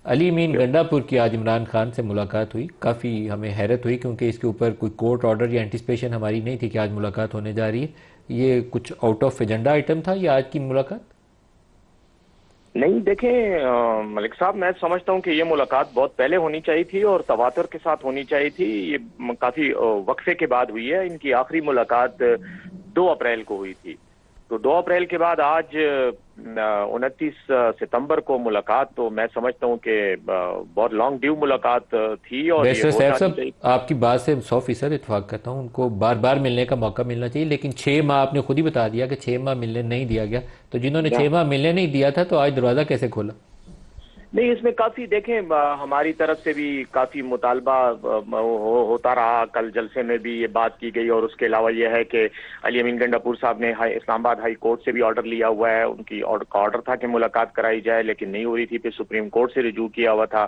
علی امین گنڈا پور کی آج عمران خان سے ملاقات ہوئی، کافی ہمیں حیرت ہوئی کیونکہ اس کے اوپر کوئی کورٹ آرڈر یا اینٹیسپیشن ہماری نہیں تھی کہ آج ملاقات ہونے جا رہی ہے۔ یہ کچھ آؤٹ آف ایجنڈا آئٹم تھا یہ آج کی ملاقات؟ نہیں دیکھیں ملک صاحب، میں سمجھتا ہوں کہ یہ ملاقات بہت پہلے ہونی چاہیے تھی اور تواتر کے ساتھ ہونی چاہیے تھی۔ یہ کافی وقفے کے بعد ہوئی ہے۔ ان کی آخری ملاقات 2 اپریل کو ہوئی تھی، تو 2 اپریل کے بعد آج 29 ستمبر کو ملاقات، تو میں سمجھتا ہوں کہ بہت لانگ ڈیو ملاقات تھی اور یہ بیرسٹر ہو سیف جانی صاحب، چاہیے۔ آپ کی بات سے 100% اتفاق کرتا ہوں، ان کو بار بار ملنے کا موقع ملنا چاہیے، لیکن 6 ماہ آپ نے خود ہی بتا دیا کہ 6 ماہ ملنے نہیں دیا گیا، تو جنہوں نے 6 ماہ ملنے نہیں دیا تھا تو آج دروازہ کیسے کھولا؟ نہیں، اس میں کافی دیکھیں ہماری طرف سے بھی کافی مطالبہ ہوتا رہا۔ کل جلسے میں بھی یہ بات کی گئی، اور اس کے علاوہ یہ ہے کہ علی امین گنڈا پور صاحب نے اسلام آباد ہائی کورٹ سے بھی آرڈر لیا ہوا ہے۔ ان کی آرڈر تھا کہ ملاقات کرائی جائے، لیکن نہیں ہو رہی تھی، پھر سپریم کورٹ سے رجوع کیا ہوا تھا،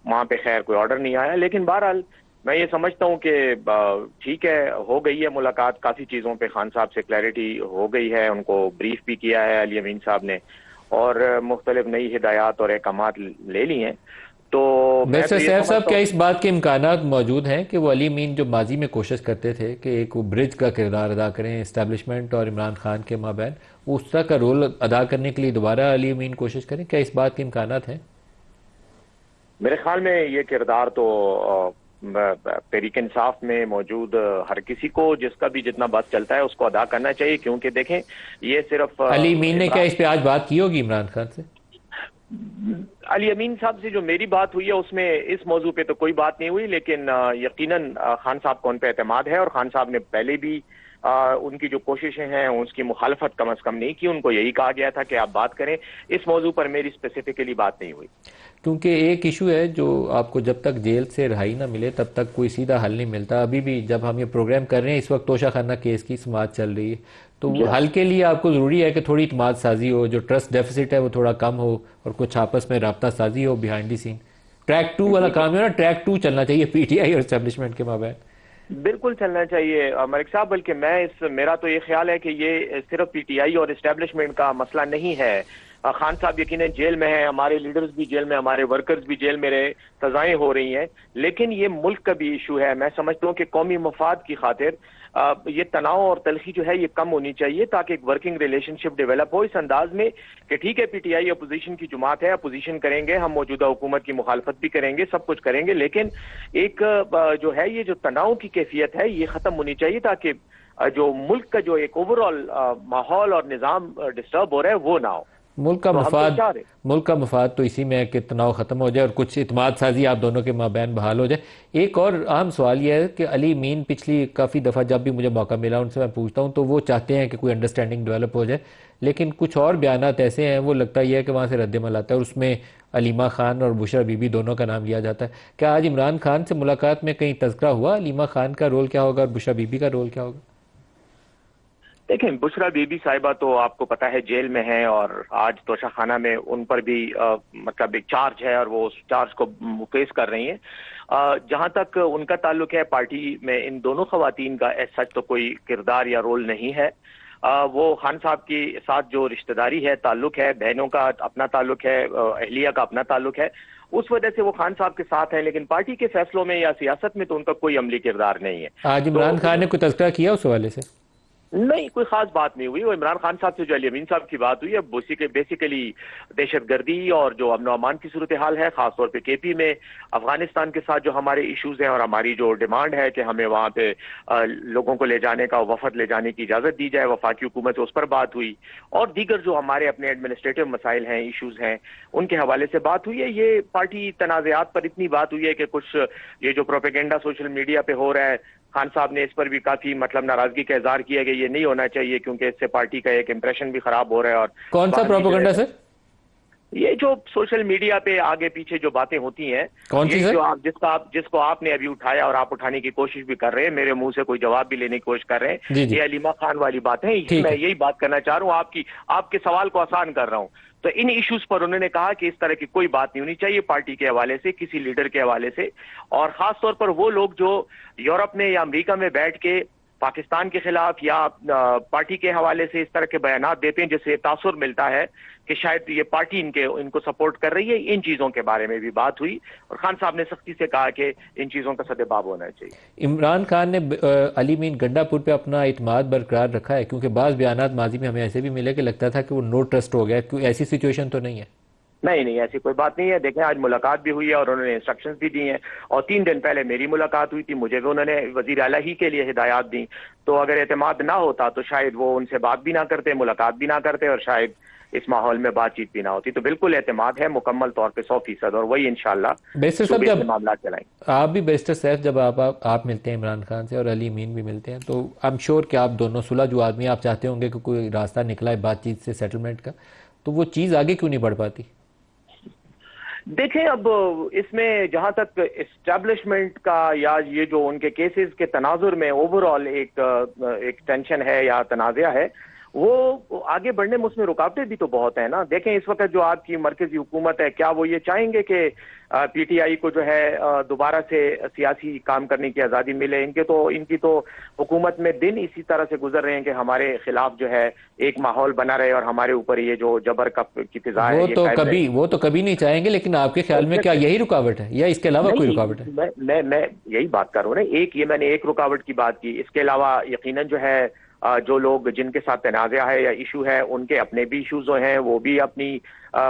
وہاں پہ خیر کوئی آرڈر نہیں آیا۔ لیکن بہرحال میں یہ سمجھتا ہوں کہ ٹھیک ہے، ہو گئی ہے ملاقات، کافی چیزوں پہ خان صاحب سے کلیئرٹی ہو گئی ہے، ان کو بریف بھی کیا ہے علی امین صاحب نے، اور مختلف نئی ہدایات اور احکامات لے لی ہیں۔ تو میں بیرسٹر تو یہ سیف صاحب، سمجھتا کیا ہوں اس بات کے امکانات موجود ہیں کہ وہ علی امین جو ماضی میں کوشش کرتے تھے کہ ایک وہ برج کا کردار ادا کریں اسٹیبلشمنٹ اور عمران خان کے مابین، وہ اس طرح کا رول ادا کرنے کے لیے دوبارہ علی امین کوشش کریں؟ کیا اس بات کے امکانات ہیں؟ میرے خیال میں یہ کردار تو تحریک انصاف میں موجود ہر کسی کو، جس کا بھی جتنا بس چلتا ہے، اس کو ادا کرنا چاہیے، کیونکہ دیکھیں یہ صرف علی امین نے کیا اس پہ آج بات کی ہوگی عمران خان سے؟ علی امین صاحب سے جو میری بات ہوئی ہے اس میں اس موضوع پہ تو کوئی بات نہیں ہوئی، لیکن یقیناً خان صاحب کو ان پہ اعتماد ہے، اور خان صاحب نے پہلے بھی ان کی جو کوششیں ہیں اس کی مخالفت کم از کم نہیں کی۔ ان کو یہی کہا گیا تھا کہ آپ بات کریں، اس موضوع پر میری اسپیسیفکلی بات نہیں ہوئی۔ کیونکہ ایک ایشو ہے جو آپ کو جب تک جیل سے رہائی نہ ملے تب تک کوئی سیدھا حل نہیں ملتا۔ ابھی بھی جب ہم یہ پروگرام کر رہے ہیں اس وقت توشہ خانہ کیس کی سماعت چل رہی ہے، تو حل کے لیے آپ کو ضروری ہے کہ تھوڑی اعتماد سازی ہو، جو ٹرسٹ ڈیفیسٹ ہے وہ تھوڑا کم ہو، اور کچھ آپس میں رابطہ سازی ہو بیہائنڈ دی سین۔ ٹریک 2 والا کام ہے نا، ٹریک 2 چلنا چاہیے پی ٹی آئی اور اسٹیبلشمنٹ کے مابین۔ بالکل چلنا چاہیے ملک صاحب، بلکہ میرا تو یہ خیال ہے کہ یہ صرف پی ٹی آئی اور اسٹیبلشمنٹ کا مسئلہ نہیں ہے۔ خان صاحب یقیناً جیل میں ہیں، ہمارے لیڈرز بھی جیل میں، ہمارے ورکرز بھی جیل میں رہے، سزائیں ہو رہی ہیں، لیکن یہ ملک کا بھی ایشو ہے۔ میں سمجھتا ہوں کہ قومی مفاد کی خاطر یہ تناؤ اور تلخی جو ہے یہ کم ہونی چاہیے، تاکہ ایک ورکنگ ریلیشن شپ ڈیولپ ہو اس انداز میں کہ ٹھیک ہے، پی ٹی آئی اپوزیشن کی جماعت ہے، اپوزیشن کریں گے، ہم موجودہ حکومت کی مخالفت بھی کریں گے، سب کچھ کریں گے، لیکن ایک جو ہے یہ جو تناؤ کی کیفیت ہے یہ ختم ہونی چاہیے، تاکہ جو ملک کا جو ایک اوور آل ماحول اور نظام ڈسٹرب ہو رہا ہے وہ نہ ہو۔ ملک کا تو ہم تو مفاد چاہ رہے ملک کا مفاد تو اسی میں ہے کہ تناؤ ختم ہو جائے اور کچھ اعتماد سازی آپ دونوں کے مابین بحال ہو جائے۔ ایک اور اہم سوال یہ ہے کہ علی امین پچھلی کافی دفعہ جب بھی مجھے موقع ملا ان سے میں پوچھتا ہوں تو وہ چاہتے ہیں کہ کوئی انڈرسٹینڈنگ ڈیولپ ہو جائے، لیکن کچھ اور بیانات ایسے ہیں وہ لگتا یہ ہے کہ وہاں سے رد عمل آتا ہے، اور اس میں علیمہ خان اور بشرا بی بی دونوں کا نام لیا جاتا ہے۔ کیا آج عمران خان سے ملاقات میں کہیں تذکرہ ہوا علیمہ خان کا رول کیا ہوگا اور بشرا بی بی کا رول کیا ہوگا؟ دیکھیں، بشرا بی بی صاحبہ تو آپ کو پتا ہے جیل میں ہیں، اور آج توشہ خانہ میں ان پر بھی مطلب ایک چارج ہے، اور وہ اس چارج کو فیس کر رہی ہیں۔ جہاں تک ان کا تعلق ہے، پارٹی میں ان دونوں خواتین کا ایز سچ تو کوئی کردار یا رول نہیں ہے۔ وہ خان صاحب کے ساتھ جو رشتہ داری ہے، تعلق ہے، بہنوں کا اپنا تعلق ہے، اہلیہ کا اپنا تعلق ہے، اس وجہ سے وہ خان صاحب کے ساتھ ہیں، لیکن پارٹی کے فیصلوں میں یا سیاست میں تو ان کا کوئی عملی کردار نہیں ہے۔ آج تو عمران خان نے کوئی تذکرہ کیا اس حوالے سے؟ نہیں، کوئی خاص بات نہیں ہوئی۔ وہ عمران خان صاحب سے جو علی امین صاحب کی بات ہوئی ہے بیسیکلی دہشت گردی اور جو امن و امان کی صورتحال ہے، خاص طور پہ کے پی میں، افغانستان کے ساتھ جو ہمارے ایشوز ہیں اور ہماری جو ڈیمانڈ ہے کہ ہمیں وہاں پہ لوگوں کو لے جانے کا، وفد لے جانے کی اجازت دی جائے وفاقی حکومت سے، اس پر بات ہوئی، اور دیگر جو ہمارے اپنے ایڈمنسٹریٹو مسائل ہیں، ایشوز ہیں، ان کے حوالے سے بات ہوئی ہے۔ یہ پارٹی تنازعات پر اتنی بات ہوئی ہے کہ کچھ یہ جو پروپیگنڈا سوشل میڈیا پہ ہو رہا ہے، خان صاحب نے اس پر بھی کافی ناراضگی کا اظہار کیا کہ یہ نہیں ہونا چاہیے، کیونکہ اس سے پارٹی کا ایک امپریشن بھی خراب ہو رہا ہے۔ اور کون سا پروپیگنڈا سر؟ یہ جو سوشل میڈیا پہ آگے پیچھے جو باتیں ہوتی ہیں، کون سی یہ سر؟ جو جس کو آپ نے ابھی اٹھایا اور آپ اٹھانے کی کوشش بھی کر رہے ہیں، میرے منہ سے کوئی جواب بھی لینے کی کوشش کر رہے ہیں، جی جی یہ علیمہ خان والی بات ہے۔ ٹھیک میں ہے۔ یہی بات کرنا چاہ رہا ہوں، آپ کے سوال کو آسان کر رہا ہوں۔ تو ان ایشوز پر انہوں نے کہا کہ اس طرح کی کوئی بات نہیں ہونی چاہیے پارٹی کے حوالے سے، کسی لیڈر کے حوالے سے، اور خاص طور پر وہ لوگ جو یورپ میں یا امریکہ میں بیٹھ کے پاکستان کے خلاف یا پارٹی کے حوالے سے اس طرح کے بیانات دیتے ہیں جس سے تاثر ملتا ہے کہ شاید یہ پارٹی ان کو سپورٹ کر رہی ہے، ان چیزوں کے بارے میں بھی بات ہوئی اور خان صاحب نے سختی سے کہا کہ ان چیزوں کا سدباب ہونا چاہیے۔ عمران خان نے علی مین گنڈا پور پہ اپنا اعتماد برقرار رکھا ہے؟ کیونکہ بعض بیانات ماضی میں ہمیں ایسے بھی ملے کہ لگتا تھا کہ وہ نو ٹرسٹ ہو گیا، کوئی ایسی سچویشن تو نہیں ہے؟ نہیں، ایسی کوئی بات نہیں ہے۔ دیکھیں آج ملاقات بھی ہوئی ہے اور انہوں نے انسٹرکشنز بھی دی ہیں، اور 3 دن پہلے میری ملاقات ہوئی تھی، مجھے بھی انہوں نے وزیر اعلیٰ ہی کے لیے ہدایات دیں، تو اگر اعتماد نہ ہوتا تو شاید وہ ان سے بات بھی نہ کرتے، ملاقات بھی نہ کرتے، اور شاید اس ماحول میں بات چیت بھی نہ ہوتی۔ تو بالکل اعتماد ہے مکمل طور پہ 100%، اور وہی انشاءاللہ بیسٹر صاحب صوبے جب سے معاملات چلائیں گے۔ آپ بھی بیسٹر سیف جب آپ ملتے ہیں عمران خان سے اور علی مین بھی ملتے ہیں تو آئی ایم شیور کہ آپ دونوں صلح جو آدمی آپ چاہتے ہوں گے کہ کوئی راستہ نکلا ہے بات چیت سے سیٹلمنٹ کا، تو وہ چیز آگے کیوں نہیں بڑھ پاتی؟ دیکھیں اب اس میں جہاں تک اسٹیبلشمنٹ کا یا یہ جو ان کے کیسز کے تناظر میں اوور آل ایک ٹینشن ہے یا تنازعہ ہے، وہ آگے بڑھنے میں اس میں رکاوٹیں بھی تو بہت ہیں نا۔ دیکھیں اس وقت جو آپ کی مرکزی حکومت ہے، کیا وہ یہ چاہیں گے کہ پی ٹی آئی کو جو ہے دوبارہ سے سیاسی کام کرنے کی آزادی ملے؟ ان کی تو حکومت میں دن اسی طرح سے گزر رہے ہیں کہ ہمارے خلاف جو ہے ایک ماحول بنا رہے اور ہمارے اوپر یہ جو جبر کی فضا ہے وہ تو کبھی نہیں چاہیں گے، لیکن آپ کے خیال میں کیا یہی رکاوٹ ہے یا اس کے علاوہ کوئی رکاوٹ ہے؟ میں یہی بات کر رہا ہوں نا، میں نے ایک رکاوٹ کی بات کی، اس کے علاوہ یقیناً جو ہے جو لوگ جن کے ساتھ تنازع ہے یا ایشو ہے ان کے اپنے بھی ایشوز ہیں، وہ بھی اپنی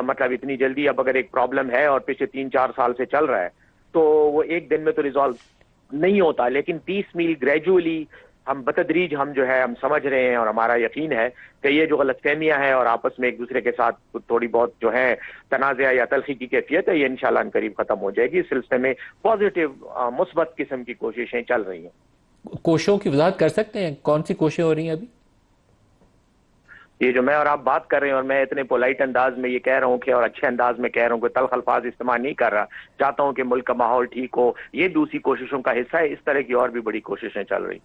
مطلب اتنی جلدی اب اگر ایک پرابلم ہے اور پچھلے 3-4 سال سے چل رہا ہے تو وہ ایک دن میں تو ریزالو نہیں ہوتا، لیکن 30 میل گریجولی ہم بتدریج ہم جو ہے ہم سمجھ رہے ہیں، اور ہمارا یقین ہے کہ یہ جو غلط فہمیاں ہیں اور آپس میں ایک دوسرے کے ساتھ تھوڑی بہت جو ہے تنازع یا تلخی کی کیفیت ہے، یہ انشاءاللہ ان قریب ختم ہو جائے گی۔ اس سلسلے میں پازیٹیو مثبت قسم کی کوششیں چل رہی ہیں۔ کوششوں کی وضاحت کر سکتے ہیں کون سی کوششیں ہو رہی ہیں ابھی؟ یہ جو میں اور آپ بات کر رہے ہیں اور میں اتنے پولائٹ انداز میں یہ کہہ رہا ہوں کہ اور اچھے انداز میں کہہ رہا ہوں کہ تلخ الفاظ استعمال نہیں کر رہا، چاہتا ہوں کہ ملک کا ماحول ٹھیک ہو، یہ دوسری کوششوں کا حصہ ہے۔ اس طرح کی اور بھی بڑی کوششیں چل رہی ہیں۔